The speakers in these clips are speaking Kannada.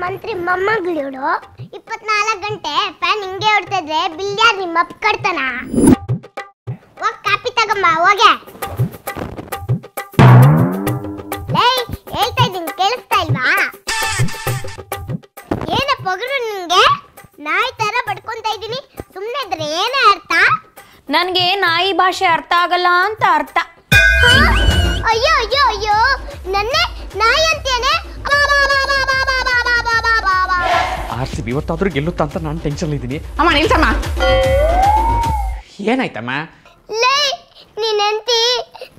ಮಂತ್ರಿ ಮೊಮ್ಮಗಳು 24 ಗಂಟೆ ಫ್ಯಾನ್ ಹಿಂಗೆ ಹೊಡ್ತಿದ್ರೆ ಬಿಲ್ ಯಾರು ನಿಮ್ಮ ಅಪ್ಪ ಕಟ್ತಾನ? ಹೋಗ್ ಕಾಪಿ ತಗಮ್ಮ ಹೋಗೆ. ಲೇ ಹೇಳ್ತಾ ಇದ್ದೀನಿ ಕೇಳಿಸ್ತಾ ಇಲ್ವಾ? ಏನಪ್ಪ ಹೊಗರು ನಿಂಗೆ? ನಾಯಿ ತರ ಬಡ್ಕೊಂತ ಇದ್ದೀನಿ, ಸುಮ್ಮನೆ ಇದ್ರೆ ಏನೇ ಅರ್ಥ? ನನಗೆ ನಾಯಿ ಭಾಷೆ ಅರ್ಥ ಆಗಲ್ಲ ಅಂತ ಅರ್ಥ. ಅಯ್ಯೋ ಅಯ್ಯೋ ಅಯ್ಯೋ, ನನ್ನೇ ನಾಯಿ ಅಂತೇನೆ. RCB ಇವತ್ತಾದ್ರೂ ಗೆಲ್ಲುತ್ತಾ ಅಂತ ನಾನು ಟೆನ್ಷನ್ ಇದ್ದೀನಿ. ಅಮ್ಮ ನಿಲ್ಸಮ್ಮ. ಏನಾಯ್ತಮ್ಮ? ಲೇ ನೀನ್ ಹೆಂಡತಿ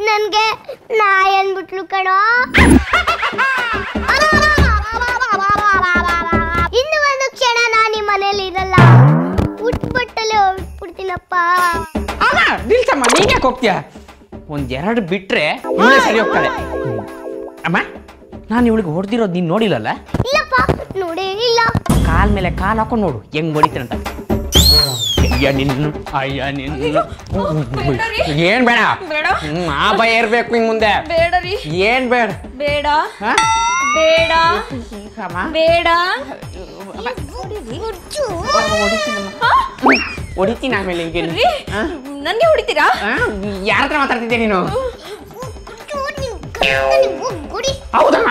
ನನ್ಗೆ ನಾಯಿ ಅನ್ಬಿಟ್ಲು ಕಣೋ. ಇನ್ನು ಒಂದು ಕ್ಷಣ ನಾನು ಈ ಮನೇಲಿ ಇರಲ್ಲ, ಉಟ್ಬಟ್ಟಲೆ ಹೋಗ್ಬಿಡ್ತೀನಪ್ಪ. ಅಮ್ಮ ನಿಲ್ಸಮ್ಮ, ನೀನ್ ಯಾಕೆ ಹೋಗ್ತೀಯ? ಒಂದೆರಡು ಬಿಟ್ರೆ ಇವಳೇ ಸರಿ ಹೋಗ್ತಾಳೆ. ಅಮ್ಮ ನಾನು ಇವಳಿಗೆ ಹೊಡೆದಿರೋದು ನೀನು ನೋಡಿಲ್ಲಲ್ಲ? ಇಲ್ಲಪ್ಪ ನೋಡೇ ಇಲ್ಲ. ಕಾಲ್ ಮೇಲೆ ಕಾಲ್ ಹಾಕೊಂಡು ನೋಡು ಹೆಂಗ್ ಹೊಡಿತೀರಂತ. ಅಯ್ಯ ನಿನ್ನ ಅಯ್ಯ ನಿನ್ನ ಏನ್ ಬೇಡ ಆ ಭಯ ಇರ್ಬೇಕು ಹಿಂಗ್ ಮುಂದೆ. ಬೇಡರಿ. ಏನ್ ಬೇಡ? ಬೇಡ ಬೇಡ ಬೇಡ. ಹೊಡಿತೀನಿ ಆಮೇಲೆ. ಹಿಂಗೆ ನನ್ಗೆ ಹೊಡಿತೀರಾ? ಯಾರ ಹತ್ರ ಮಾತಾಡ್ತಿದ್ದೆ ನೀನು? ಹೌದಮ್ಮ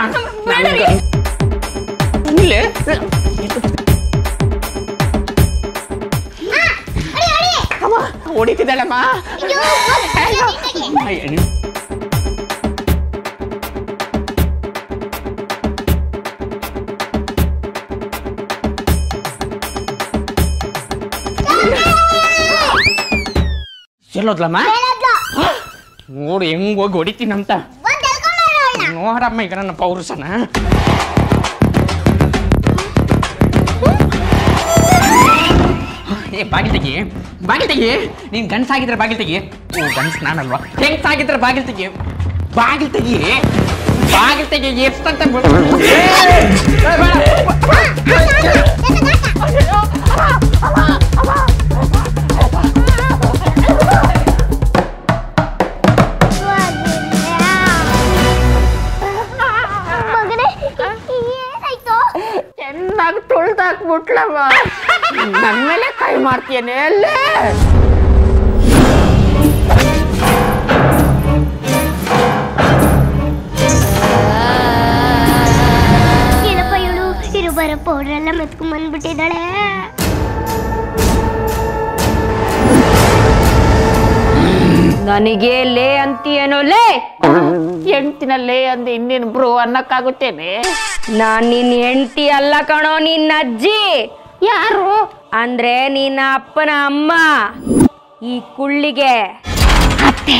ಹೊಡಿತಿದ್ದಾಳಮ್ಮ. ಎಲ್ಲೋದ್ಲಮ್ಮ? ನೋಡು ಹೆಂಗ್ ಹೋಗಿ ಹೊಡಿತೀನಂತ ನೋಡಮ್ಮ. ಈಗ ನನ್ನ ಪೌರುಷನ ಏ ಬಾಗಿಲ್ ತೆಗಿ, ಬಾಗಿಲ್ ತೆಗಿ. ನೀನ್ ಗಂಡ್ಸಾಗಿದ್ರೆ ಬಾಗಿಲ್ ತೆಗಿ. ಓ ಗಂಡ್ಸ್ ನಾನಲ್ವಾ? ಹೆಂಗ್ಸಾಗಿದ್ರೆ ಬಾಗಿಲ್ ತೆಗಿ, ಬಾಗಿಲ್ ತೆಗಿ, ಬಾಗಿಲ್ ತೆಗಿ. ಎಷ್ಟಂತ ಚೆನ್ನಾಗಿ ತುಳ್ದಾಕ್ಬಿಟ್ಲಮ್ಮ. ನನ್ನ ಮೇಲೆ ಕೈ ಮಾಡ್ತೀಯನೇ ಅಲ್ಲೇ? ಏನಪ್ಪ ಇವಳು ಇರುಬರ ಪೌಡರ್ ಎಲ್ಲ ಮೆತ್ಕೊಂಡ್ ಬಂದ್ಬಿಟ್ಟಿದ್ದಾಳೆ. ನನಗೆ ಲೇ ಅಂತೀಯೇನೋ? ಲೇ ಹೆಂಡ್ತಿನ ಲೇ ಅಂದೆ ಇನ್ನೇನು ಬ್ರೋ ಅನ್ನಕ್ಕಾಗುತ್ತೇನೆ? ನಾನ್ ನಿನ್ ಹೆಂಡತಿ ಅಲ್ಲ ಕಣೋ, ನಿನ್ನ ಅಜ್ಜಿ. ಯಾರು? ಅಂದ್ರೆ ನಿನ್ನ ಅಪ್ಪನ ಅಮ್ಮ, ಈ ಕುಳ್ಳಿಗೆ ಅತ್ತೆ.